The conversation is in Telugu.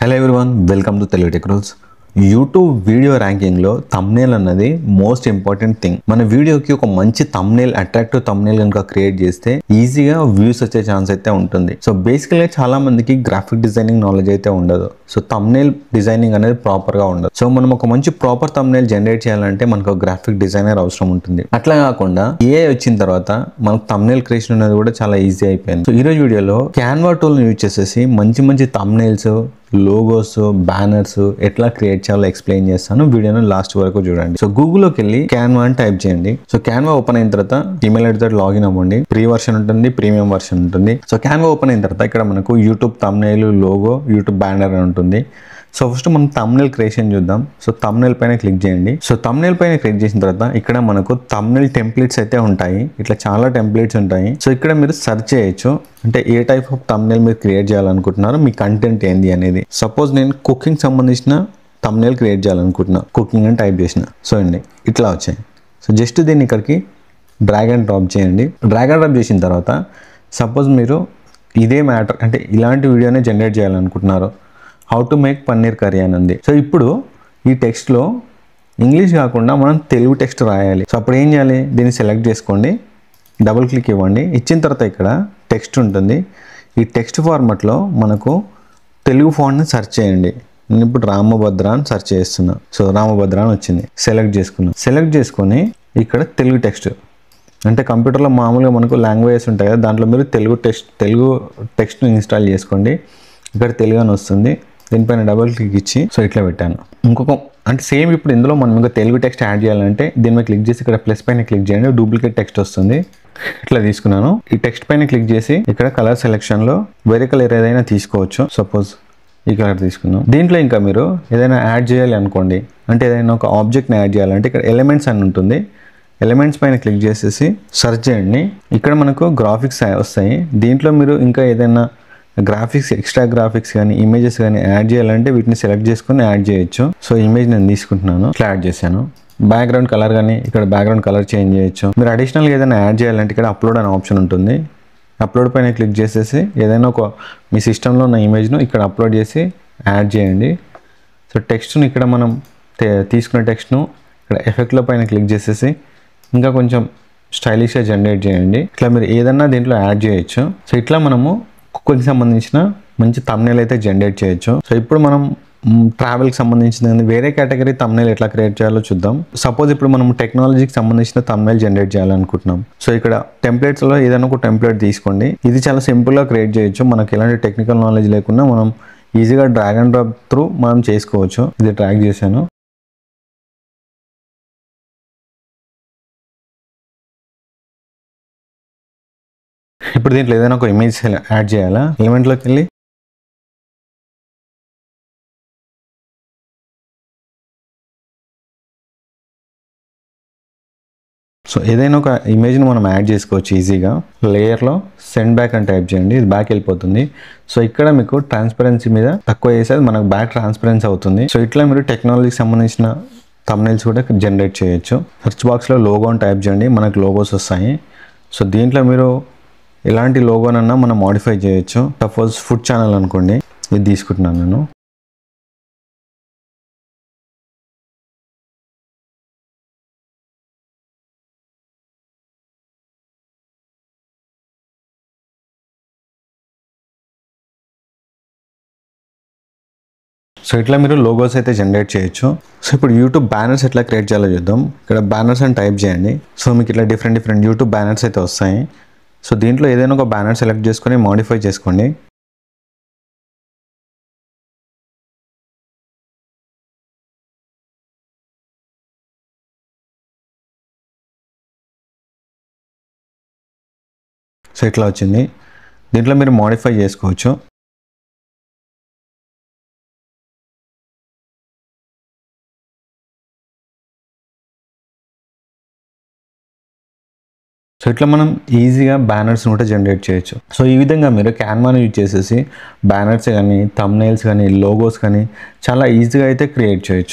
Hello everyone, welcome to Telugu tech rules. YouTube video ర్యాంకింగ్లో థంబ్నెయిల్ అన్నది మోస్ట్ ఇంపార్టెంట్ థింగ్. మన వీడియోకి ఒక మంచి థంబ్నెయిల్, అట్రాక్టివ్ థంబ్నెయిల్ కనుక క్రియేట్ చేస్తే ఈజీగా వ్యూస్ వచ్చే ఛాన్స్ అయితే ఉంటుంది. సో బేసికల్గా చాలా మందికి గ్రాఫిక్ డిజైనింగ్ నాలెడ్జ్ అయితే ఉండదు. సో థంబ్నెయిల్ డిజైనింగ్ అనేది ప్రాపర్గా ఉండదు. సో మనం ఒక మంచి ప్రాపర్ థంబ్నెయిల్ జనరేట్ చేయాలంటే మనకు గ్రాఫిక్ డిజైనర్ అవసరం ఉంటుంది. అట్లా కాకుండా ఏఐ వచ్చిన తర్వాత మనకు థంబ్నెయిల్ క్రియేషన్ అనేది కూడా చాలా ఈజీ అయిపోయింది. సో ఈరోజు వీడియోలో క్యాన్వా టూల్ని యూజ్ చేసేసి మంచి మంచి థంబ్నెయిల్స్, లోగోస్, బ్యానర్స్ ఎట్లా క్రియేట్ చేయాలో ఎక్స్ప్లెయిన్ చేస్తాను. వీడియోను లాస్ట్ వరకు చూడండి. సో గూగుల్లోకి వెళ్ళి క్యాన్వా అని టైప్ చేయండి. సో క్యాన్వా ఓపెన్ అయిన తర్వాత ఈమెయిల్ ఐడి తోటి లాగిన్ అవ్వండి. ఫ్రీ వర్షన్ ఉంటుంది, ప్రీమియం వర్షన్ ఉంటుంది. సో క్యాన్వా ఓపెన్ అయిన తర్వాత ఇక్కడ మనకు YouTube thumbnail, logo, YouTube banner అని ఉంటుంది. సో ఫస్ట్ మనం థంబ్నెయిల్ క్రియేషన్ చూద్దాం. సో థంబ్నెయిల్ పైన క్లిక్ చేయండి. సో థంబ్నెయిల్ పైన క్లిక్ చేసిన తర్వాత ఇక్కడ మనకు థంబ్నెయిల్ టెంప్లెట్స్ అయితే ఉంటాయి. ఇట్లా చాలా టెంప్లెట్స్ ఉంటాయి. సో ఇక్కడ మీరు సెర్చ్ చేయొచ్చు, అంటే ఏ టైప్ ఆఫ్ థంబ్నెయిల్ మీరు క్రియేట్ చేయాలనుకుంటున్నారు, మీ కంటెంట్ ఏంది అనేది. సపోజ్ నేను కుకింగ్ సంబంధించిన థంబ్నెయిల్ క్రియేట్ చేయాలనుకుంటున్నా, కుకింగ్ అని టైప్ చేసిన. సో అండి ఇట్లా వచ్చాయి. సో జస్ట్ దీన్ని ఇక్కడికి డ్రాగ్ అండ్ డ్రాప్ చేయండి. డ్రాగ్ అండ్ డ్రాప్ చేసిన తర్వాత సపోజ్ మీరు ఇదే మ్యాటర్, అంటే ఇలాంటి వీడియోనే జనరేట్ చేయాలనుకుంటున్నారు, how to make paneer curry అని ఉంది. సో ఇప్పుడు ఈ టెక్స్ట్లో ఇంగ్లీష్ కాకుండా మనం తెలుగు టెక్స్ట్ రాయాలి. సో అప్పుడు ఏం చేయాలి, దీన్ని సెలెక్ట్ చేసుకోండి, డబుల్ క్లిక్ ఇవ్వండి. ఇచ్చిన తర్వాత ఇక్కడ టెక్స్ట్ ఉంటుంది. ఈ టెక్స్ట్ ఫార్మాట్లో మనకు తెలుగు ఫాంట్ని సెర్చ్ చేయండి. నేను ఇప్పుడు రామభద్ర అని సెర్చ్ చేస్తున్నా. సో రామభద్ర అని వచ్చింది. సెలెక్ట్ చేసుకున్నాను. సెలెక్ట్ చేసుకొని ఇక్కడ తెలుగు టెక్స్ట్, అంటే కంప్యూటర్లో మామూలుగా మనకు లాంగ్వేజెస్ ఉంటాయి కదా, దాంట్లో మీరు తెలుగు టెక్స్ట్ని ఇన్స్టాల్ చేసుకోండి. ఇక్కడ తెలుగు అని వస్తుంది. దీనిపైన డబుల్ క్లిక్ ఇచ్చి సో ఇట్లా పెట్టాను. ఇంకొక అంటే సేమ్ ఇప్పుడు ఇందులో మనం ఇంకా తెలుగు టెక్స్ట్ యాడ్ చేయాలంటే దీని మీద క్లిక్ చేసి ఇక్కడ ప్లస్ పైన క్లిక్ చేయండి, డూప్లికేట్ టెక్స్ట్ వస్తుంది. ఇట్లా తీసుకున్నాను. ఈ టెక్స్ట్ పైన క్లిక్ చేసి ఇక్కడ కలర్ సెలెక్షన్లో వేరే కలర్ ఏదైనా తీసుకోవచ్చు. సపోజ్ ఈ కలర్ తీసుకున్నాం. దీంట్లో ఇంకా మీరు ఏదైనా యాడ్ చేయాలి అనుకోండి, అంటే ఏదైనా ఒక ఆబ్జెక్ట్ని యాడ్ చేయాలంటే ఇక్కడ ఎలిమెంట్స్ అని ఉంటుంది. ఎలిమెంట్స్ పైన క్లిక్ చేసేసి సెర్చ్ చేయండి. ఇక్కడ మనకు గ్రాఫిక్స్ వస్తాయి. దీంట్లో మీరు ఇంకా ఏదైనా గ్రాఫిక్స్, ఎక్స్ట్రా గ్రాఫిక్స్ కానీ ఇమేజెస్ కానీ యాడ్ చేయాలంటే వీటిని సెలెక్ట్ చేసుకొని యాడ్ చేయొచ్చు. సో ఇమేజ్ నేను తీసుకుంటున్నాను, ఇట్లా యాడ్ చేశాను. బ్యాక్గ్రౌండ్ కలర్ కానీ ఇక్కడ బ్యాక్గ్రౌండ్ కలర్ చేంజ్ చేయొచ్చు. మీరు అడిషనల్గా ఏదైనా యాడ్ చేయాలంటే ఇక్కడ అప్లోడ్ అనే ఆప్షన్ ఉంటుంది. అప్లోడ్ పైన క్లిక్ చేసేసి ఏదైనా ఒక మీ సిస్టంలో ఉన్న ఇమేజ్ను ఇక్కడ అప్లోడ్ చేసి యాడ్ చేయండి. సో టెక్స్ట్ను ఇక్కడ మనం తీసుకున్న టెక్స్ట్ను ఇక్కడ ఎఫెక్ట్లో పైన క్లిక్ చేసేసి ఇంకా కొంచెం స్టైలిష్గా జనరేట్ చేయండి. ఇట్లా మీరు ఏదన్నా దీంట్లో యాడ్ చేయొచ్చు. సో ఇట్లా మనము కుకింగ్కి సంబంధించిన మంచి థంబ్నెయిల్ అయితే జనరేట్ చేయొచ్చు. సో ఇప్పుడు మనం ట్రావెల్కి సంబంధించిన వేరే కేటగిరీ థంబ్నెయిల్ ఎట్లా క్రియేట్ చేయాలో చూద్దాం. సపోజ్ ఇప్పుడు మనం టెక్నాలజీకి సంబంధించిన థంబ్నెయిల్ జనరేట్ చేయాలనుకుంటున్నాం. సో ఇక్కడ టెంప్లెట్స్లో ఏదైనా ఒక టెంప్లెట్ తీసుకోండి. ఇది చాలా సింపుల్గా క్రియేట్ చేయొచ్చు. మనకి ఎలాంటి టెక్నికల్ నాలెడ్జ్ లేకుండా మనం ఈజీగా డ్రాగ్ అండ్ డ్రాప్ త్రూ మనం చేసుకోవచ్చు. ఇది డ్రాగ్ చేశాను. ఇప్పుడు దీంట్లో ఏదైనా ఒక ఇమేజ్ యాడ్ చేయాలా, ఎలిమెంట్లోకి వెళ్ళి సో ఏదైనా ఒక ఇమేజ్ని మనం యాడ్ చేసుకోవచ్చు ఈజీగా. లేయర్లో సెండ్ బ్యాక్ అని టైప్ చేయండి, ఇది బ్యాక్ వెళ్ళిపోతుంది. సో ఇక్కడ మీకు ట్రాన్స్పరెన్సీ మీద తక్కువ చేసేది మనకు బ్యాక్ ట్రాన్స్పరెన్సీ అవుతుంది. సో ఇట్లా మీరు టెక్నాలజీకి సంబంధించిన థంబ్నెయిల్స్ కూడా జనరేట్ చేయొచ్చు. సెర్చ్ బాక్స్లో లోగో అని టైప్ చేయండి, మనకు లోగోస్ వస్తాయి. సో దీంట్లో మీరు ఎలాంటి లోగోనన్నా మనం మాడిఫై చేయొచ్చు. సపోజ్ ఫుడ్ ఛానల్ అనుకోండి, ఇది తీసుకుంటున్నాను నేను. సో ఇట్లా మీరు లోగోస్ అయితే జనరేట్ చేయొచ్చు. సో ఇప్పుడు యూట్యూబ్ బ్యానర్స్ ఎట్లా క్రియేట్ చేయాలో చూద్దాం. ఇక్కడ బ్యానర్స్ అని టైప్ చేయండి. సో మీకు ఇట్లా డిఫరెంట్ యూట్యూబ్ బ్యానర్స్ అయితే వస్తాయి. సో దీంట్లో ఏదైనా ఒక బ్యానర్ సెలెక్ట్ చేసుకొని మోడిఫై చేసుకోండి. సో ఇట్లా వచ్చింది. దీంట్లో మీరు మోడిఫై చేసుకోవచ్చు. సో ఇట్లా మనం ఈజీగా బ్యానర్స్ కూడా జనరేట్ చేయొచ్చు. సో ఈ విధంగా మీరు క్యాన్వాని యూజ్ చేసేసి బ్యానర్స్ కానీ, థంబ్నెయిల్స్ కానీ, లోగోస్ కానీ చాలా ఈజీగా అయితే క్రియేట్ చేయొచ్చు.